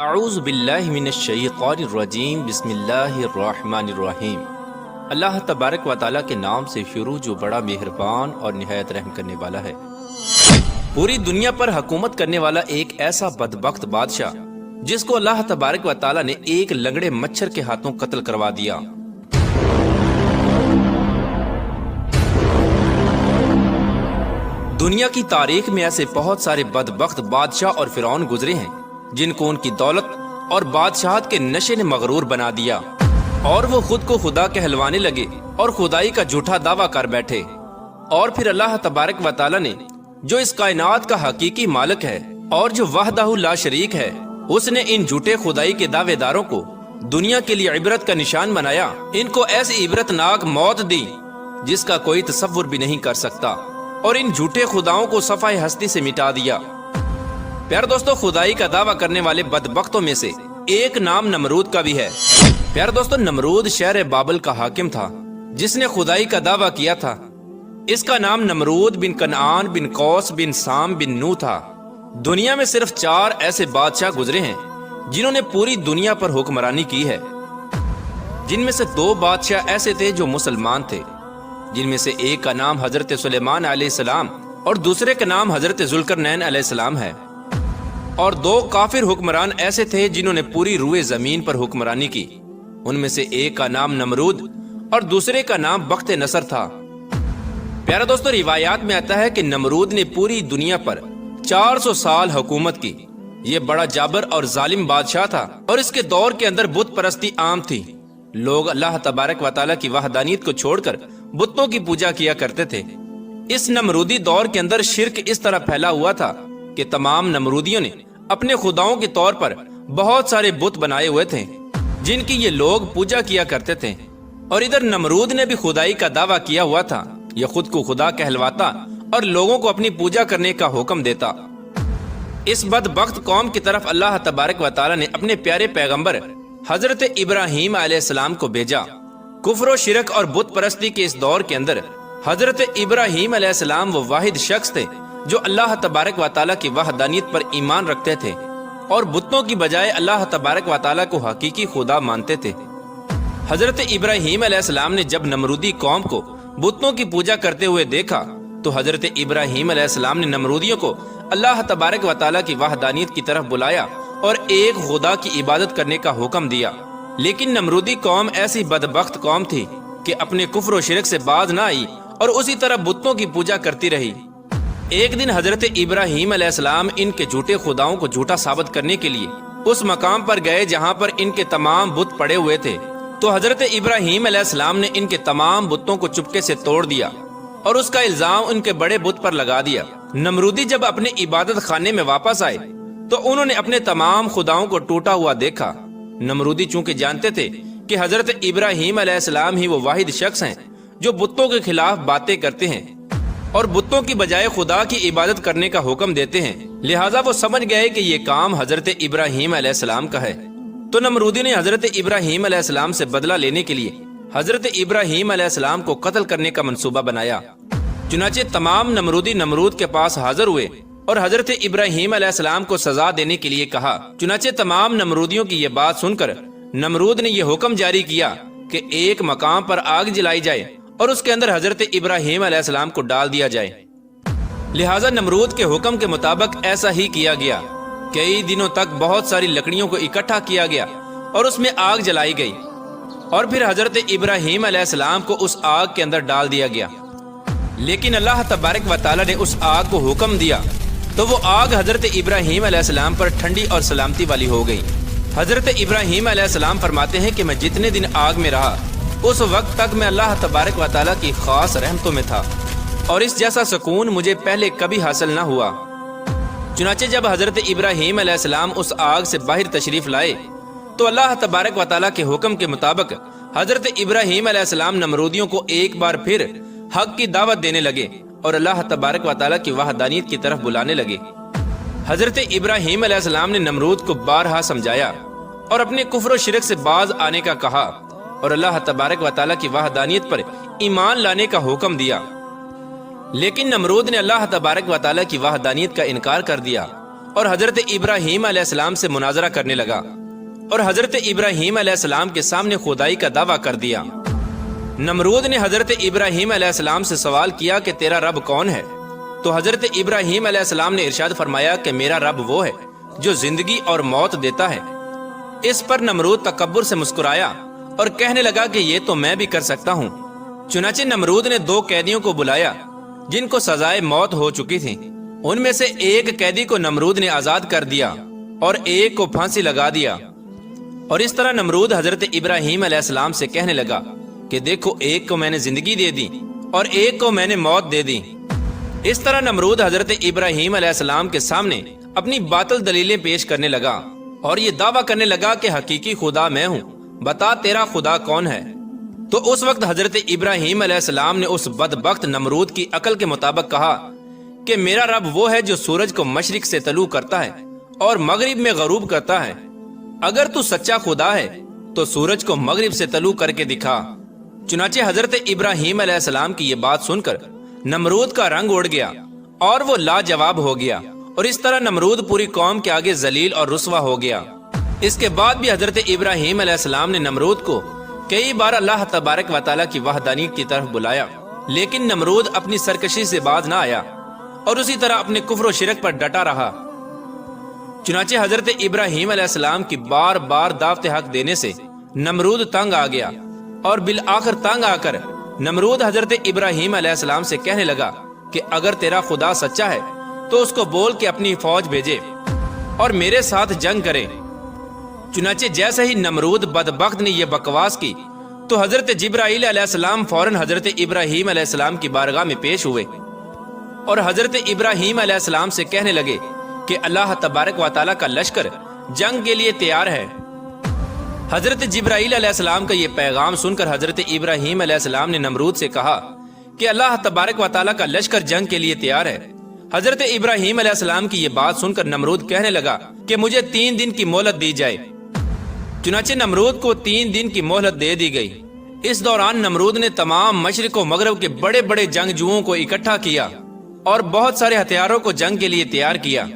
اعوذ باللہ من الشیطان الرجیم بسم اللہ الرحمن الرحیم۔ اللہ تبارک و تعالیٰ کے نام سے شروع جو بڑا مہربان اور نہایت رحم کرنے والا ہے۔ پوری دنیا پر حکومت کرنے والا ایک ایسا بدبخت بادشاہ جس کو اللہ تبارک و تعالیٰ نے ایک لنگڑے مچھر کے ہاتھوں قتل کروا دیا۔ دنیا کی تاریخ میں ایسے بہت سارے بدبخت بادشاہ اور فرعون گزرے ہیں جن کو ان کی دولت اور بادشاہت کے نشے نے مغرور بنا دیا اور وہ خود کو خدا کہلوانے لگے اور خدائی کا جھوٹا دعویٰ کر بیٹھے، اور پھر اللہ تبارک و تعالیٰ نے جو اس کائنات کا حقیقی مالک ہے اور جو وحدہ لا شریک ہے، اس نے ان جھوٹے خدائی کے دعوے داروں کو دنیا کے لیے عبرت کا نشان بنایا۔ ان کو ایسی عبرت ناک موت دی جس کا کوئی تصور بھی نہیں کر سکتا، اور ان جھوٹے خداؤں کو صفحہ ہستی سے مٹا دیا۔ پیار دوستو، خدائی کا دعویٰ کرنے والے بدبختوں میں سے ایک نام نمرود کا بھی ہے۔ پیار دوستو، نمرود شہر بابل کا حاکم تھا جس نے خدائی کا دعویٰ کیا تھا۔ اس کا نام نمرود بن کنعان بن قوس بن سام بن نو تھا۔ دنیا میں صرف 4 ایسے بادشاہ گزرے ہیں جنہوں نے پوری دنیا پر حکمرانی کی ہے، جن میں سے 2 بادشاہ ایسے تھے جو مسلمان تھے، جن میں سے ایک کا نام حضرت سلیمان علیہ السلام اور دوسرے کا نام حضرت ذوالقرنین علیہ السلام ہے، اور 2 کافر حکمران ایسے تھے جنہوں نے پوری روئے زمین پر حکمرانی کی۔ ان میں سے ایک کا نام نمرود اور دوسرے کا نام بخت نصر تھا۔ پیارا دوستو، روایات میں آتا ہے کہ نمرود نے پوری دنیا پر 400 سال حکومت کی۔ یہ بڑا جابر اور ظالم بادشاہ تھا، اور اس کے دور کے اندر بت پرستی عام تھی۔ لوگ اللہ تبارک و تعالیٰ کی وحدانیت کو چھوڑ کر بتوں کی پوجا کیا کرتے تھے۔ اس نمرودی دور کے اندر شرک اس طرح پھیلا ہوا تھا کہ تمام نمرودیوں نے اپنے خداؤں کے طور پر بہت سارے بت بنائے ہوئے تھے جن کی یہ لوگ پوجا کیا کرتے تھے، اور ادھر نمرود نے بھی خدائی کا دعویٰ کیا ہوا تھا۔ یہ خود کو خدا کہلواتا اور لوگوں کو اپنی پوجا کرنے کا حکم دیتا۔ اس بدبخت قوم کی طرف اللہ تبارک و تعالیٰ نے اپنے پیارے پیغمبر حضرت ابراہیم علیہ السلام کو بھیجا۔ کفر و شرک اور بت پرستی کے اس دور کے اندر حضرت ابراہیم علیہ السلام وہ واحد شخص تھے جو اللہ تبارک و تعالیٰ کی وحدانیت پر ایمان رکھتے تھے اور بتوں کی بجائے اللہ تبارک و تعالیٰ کو حقیقی خدا مانتے تھے۔ حضرت ابراہیم علیہ السلام نے جب نمرودی قوم کو بتوں کی پوجا کرتے ہوئے دیکھا تو حضرت ابراہیم علیہ السلام نے نمرودیوں کو اللہ تبارک و تعالیٰ کی وحدانیت کی طرف بلایا اور ایک خدا کی عبادت کرنے کا حکم دیا۔ لیکن نمرودی قوم ایسی بدبخت قوم تھی کہ اپنے کفر و شرک سے باز نہ آئی اور اسی طرح بتوں کی پوجا کرتی رہی۔ ایک دن حضرت ابراہیم علیہ السلام ان کے جھوٹے خداؤں کو جھوٹا ثابت کرنے کے لیے اس مقام پر گئے جہاں پر ان کے تمام بت پڑے ہوئے تھے، تو حضرت ابراہیم علیہ السلام نے ان کے تمام بتوں کو چپکے سے توڑ دیا اور اس کا الزام ان کے بڑے بت پر لگا دیا۔ نمرودی جب اپنے عبادت خانے میں واپس آئے تو انہوں نے اپنے تمام خداؤں کو ٹوٹا ہوا دیکھا۔ نمرودی چونکہ جانتے تھے کہ حضرت ابراہیم علیہ السلام ہی وہ واحد شخص ہیں جو بتوں کے خلاف باتیں کرتے ہیں اور بتوں کی بجائے خدا کی عبادت کرنے کا حکم دیتے ہیں، لہٰذا وہ سمجھ گئے کہ یہ کام حضرت ابراہیم علیہ السلام کا ہے۔ تو نمرودی نے حضرت ابراہیم علیہ السلام سے بدلہ لینے کے لیے حضرت ابراہیم علیہ السلام کو قتل کرنے کا منصوبہ بنایا۔ چنانچہ تمام نمرودی نمرود کے پاس حاضر ہوئے اور حضرت ابراہیم علیہ السلام کو سزا دینے کے لیے کہا۔ چنانچہ تمام نمرودیوں کی یہ بات سن کر نمرود نے یہ حکم جاری کیا کہ ایک مقام پر آگ جلائی جائے اور اس کے اندر حضرت ابراہیم علیہ السلام کو ڈال دیا جائے۔ لہٰذا نمرود کے حکم کے مطابق ایسا ہی کیا گیا۔ کئی دنوں تک بہت ساری لکڑیوں کو اکٹھا کیا گیا اور اس میں آگ جلائی گئی، اور پھر حضرت ابراہیم علیہ السلام کو اس آگ کے اندر ڈال دیا گیا۔ لیکن اللہ تبارک و تعالیٰ نے اس آگ کو حکم دیا تو وہ آگ حضرت ابراہیم علیہ السلام پر ٹھنڈی اور سلامتی والی ہو گئی۔ حضرت ابراہیم علیہ السلام فرماتے ہیں کہ میں جتنے دن آگ میں رہا اس وقت تک میں اللہ تبارک و تعالیٰ کی خاص رحمتوں میں تھا، اور اس جیسا سکون مجھے پہلے کبھی حاصل نہ ہوا۔ چنانچہ جب حضرت ابراہیم علیہ السلام اس آگ سے باہر تشریف لائے تو اللہ تبارک و تعالیٰ کے حکم کے مطابق حضرت ابراہیم علیہ السلام نمرودیوں کو ایک بار پھر حق کی دعوت دینے لگے اور اللہ تبارک و تعالیٰ کی وحدانیت کی طرف بلانے لگے۔ حضرت ابراہیم علیہ السلام نے نمرود کو بارہا سمجھایا اور اپنے کفر و شرک سے باز آنے کا کہا اور اللہ تبارک و تعالیٰ کی وحدانیت پر ایمان لانے کا حکم دیا۔ لیکن نمرود نے اللہ تبارک و تعالیٰ کی وحدانیت کا انکار کر دیا اور حضرت ابراہیم علیہ السلام سے مناظرہ کرنے لگا اور حضرت ابراہیم علیہ السلام کے سامنے خدائی کا دعویٰ کر دیا۔ نمرود نے حضرت ابراہیم علیہ السلام سے سوال کیا کہ تیرا رب کون ہے؟ تو حضرت ابراہیم علیہ السلام نے ارشاد فرمایا کہ میرا رب وہ ہے جو زندگی اور موت دیتا ہے۔ اس پر نمرود تکبر سے مسکرایا اور کہنے لگا کہ یہ تو میں بھی کر سکتا ہوں۔ چنانچہ نمرود نے 2 قیدیوں کو بلایا جن کو سزائے موت ہو چکی تھی۔ ان میں سے ایک قیدی کو نمرود نے آزاد کر دیا اور ایک کو پھانسی لگا دیا۔ اور اس طرح نمرود حضرت ابراہیم علیہ السلام سے کہنے لگا کہ دیکھو، ایک کو میں نے زندگی دے دی اور ایک کو میں نے موت دے دی۔ اس طرح نمرود حضرت ابراہیم علیہ السلام کے سامنے اپنی باطل دلیلیں پیش کرنے لگا اور یہ دعویٰ کرنے لگا کہ حقیقی خدا میں ہوں، بتا تیرا خدا کون ہے؟ تو اس وقت حضرت ابراہیم علیہ السلام نے اس بدبخت نمرود کی عقل کے مطابق کہا کہ میرا رب وہ ہے جو سورج کو مشرق سے طلوع کرتا ہے اور مغرب میں غروب کرتا ہے۔ اگر تو سچا خدا ہے تو سورج کو مغرب سے طلوع کر کے دکھا۔ چنانچہ حضرت ابراہیم علیہ السلام کی یہ بات سن کر نمرود کا رنگ اڑ گیا اور وہ لاجواب ہو گیا، اور اس طرح نمرود پوری قوم کے آگے ذلیل اور رسوا ہو گیا۔ اس کے بعد بھی حضرت ابراہیم علیہ السلام نے نمرود کو کئی بار اللہ تبارک و تعالیٰ کی وحدانیت کی طرف بلایا، لیکن نمرود اپنی سرکشی سے باز نہ آیا اور اسی طرح اپنے کفر و شرک پر ڈٹا رہا۔ چنانچہ حضرت ابراہیم علیہ السلام کی بار بار دعوت حق دینے سے نمرود تنگ آ گیا، اور بالآخر تنگ آ کر نمرود حضرت ابراہیم علیہ السلام سے کہنے لگا کہ اگر تیرا خدا سچا ہے تو اس کو بول کے اپنی فوج بھیجے اور میرے ساتھ جنگ کرے۔ چنانچہ جیسے ہی نمرود بدبخت نے یہ بکواس کی تو حضرت جبرائیل علیہ السلام فوراً حضرت ابراہیم علیہ السلام کی بارگاہ میں پیش ہوئے اور حضرت ابراہیم علیہ السلام سے کہنے لگے کہ اللہ تبارک و تعالیٰ کا لشکر جنگ کے لیے تیار ہے۔ حضرت جبرائیل علیہ السلام کا یہ پیغام سن کر حضرت ابراہیم علیہ السلام نے نمرود سے کہا کہ اللہ تبارک و تعالیٰ کا لشکر جنگ کے لیے تیار ہے۔ حضرت ابراہیم علیہ السلام کی یہ بات سن کر نمرود کہنے لگا کہ مجھے 3 دن کی مہلت دی جائے۔ چنانچہ نمرود کو 3 دن کی مہلت دے دی گئی۔ اس دوران نمرود نے تمام مشرق و مغرب کے بڑے بڑے جنگجوؤں کو اکٹھا کیا اور بہت سارے ہتھیاروں کو جنگ کے لیے تیار کیا۔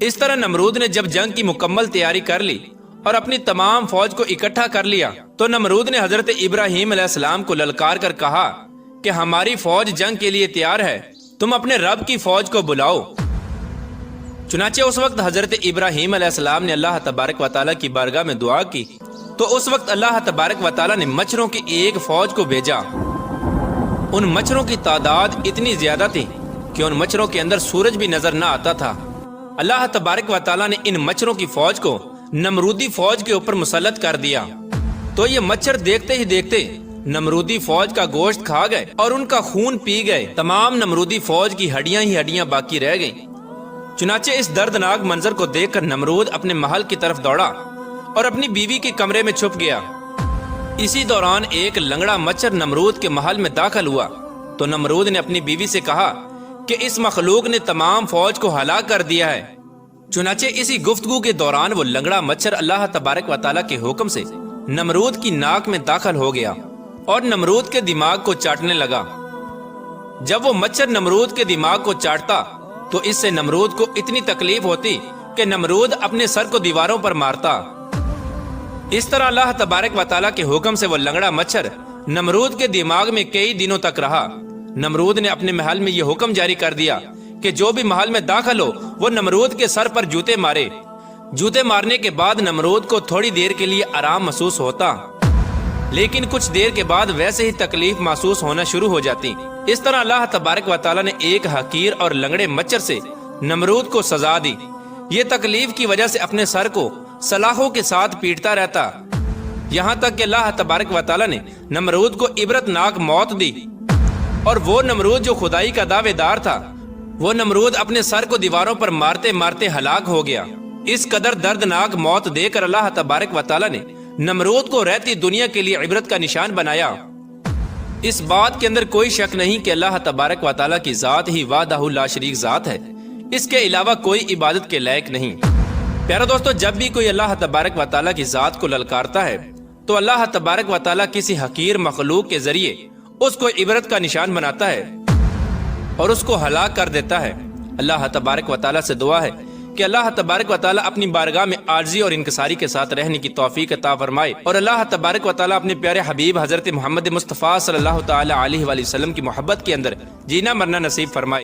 اس طرح نمرود نے جب جنگ کی مکمل تیاری کر لی اور اپنی تمام فوج کو اکٹھا کر لیا تو نمرود نے حضرت ابراہیم علیہ السلام کو للکار کر کہا کہ ہماری فوج جنگ کے لیے تیار ہے، تم اپنے رب کی فوج کو بلاؤ۔ چنانچہ اس وقت حضرت ابراہیم علیہ السلام نے اللہ تبارک و تعالیٰ کی بارگاہ میں دعا کی تو اس وقت اللہ تبارک و تعالیٰ نے مچھروں کی ایک فوج کو بھیجا۔ ان مچھروں کی تعداد اتنی زیادہ تھی کہ ان مچھروں کے اندر سورج بھی نظر نہ آتا تھا۔ اللہ تبارک و تعالیٰ نے ان مچھروں کی فوج کو نمرودی فوج کے اوپر مسلط کر دیا تو یہ مچھر دیکھتے ہی دیکھتے نمرودی فوج کا گوشت کھا گئے اور ان کا خون پی گئے۔ تمام نمرودی فوج کی ہڈیاں ہی ہڈیاں باقی رہ گئیں۔ چنانچہ اس دردناک منظر کو دیکھ کر نمرود اپنے محل کی طرف دوڑا اور اپنی بیوی کے کمرے میں چھپ گیا۔ اسی دوران ایک لنگڑا مچھر نمرود کے محل میں داخل ہوا تو نمرود نے اپنی بیوی سے کہا کہ اس مخلوق نے تمام فوج کو ہلاک کر دیا ہے۔ چنانچہ اسی گفتگو کے دوران وہ لنگڑا مچھر اللہ تبارک و تعالیٰ کے حکم سے نمرود کی ناک میں داخل ہو گیا اور نمرود کے دماغ کو چاٹنے لگا۔ جب وہ مچھر نمرود کے دماغ کو چاٹتا تو اس سے نمرود کو اتنی تکلیف ہوتی کہ نمرود اپنے سر کو دیواروں پر مارتا۔ اس طرح اللہ تبارک و تعالیٰ کے حکم سے وہ لنگڑا مچھر نمرود کے دماغ میں کئی دنوں تک رہا۔ نمرود نے اپنے محل میں یہ حکم جاری کر دیا کہ جو بھی محل میں داخل ہو وہ نمرود کے سر پر جوتے مارے۔ جوتے مارنے کے بعد نمرود کو تھوڑی دیر کے لیے آرام محسوس ہوتا، لیکن کچھ دیر کے بعد ویسے ہی تکلیف محسوس ہونا شروع ہو جاتی۔ اس طرح اللہ تبارک و تعالیٰ نے ایک حقیر اور لنگڑے مچھر سے نمرود کو سزا دی۔ یہ تکلیف کی وجہ سے اپنے سر کو سلاخوں کے ساتھ پیٹتا رہتا، یہاں تک کہ اللہ تبارک و تعالیٰ نے نمرود کو عبرت ناک موت دی، اور وہ نمرود جو خدائی کا دعوے دار تھا وہ نمرود اپنے سر کو دیواروں پر مارتے مارتے ہلاک ہو گیا۔ اس قدر دردناک موت دے کر اللہ تبارک و تعالیٰ نے نمرود کو رہتی دنیا کے لیے عبرت کا نشان بنایا۔ اس بات کے اندر کوئی شک نہیں کہ اللہ تبارک و تعالیٰ کی ذات ہی وحدہ لا شریک ذات ہے، اس کے علاوہ کوئی عبادت کے لائق نہیں۔ پیارا دوستو، جب بھی کوئی اللہ تبارک و تعالیٰ کی ذات کو للکارتا ہے تو اللہ تبارک و تعالیٰ کسی حقیر مخلوق کے ذریعے اس کو عبرت کا نشان بناتا ہے اور اس کو ہلاک کر دیتا ہے۔ اللہ تبارک و تعالیٰ سے دعا ہے کہ اللہ تبارک و تعالیٰ اپنی بارگاہ میں عاجزی اور انکساری کے ساتھ رہنے کی توفیق عطا فرمائے، اور اللہ تبارک و تعالیٰ اپنے پیارے حبیب حضرت محمد مصطفیٰ صلی اللہ تعالیٰ علیہ وآلہ وسلم کی محبت کے اندر جینا مرنا نصیب فرمائے۔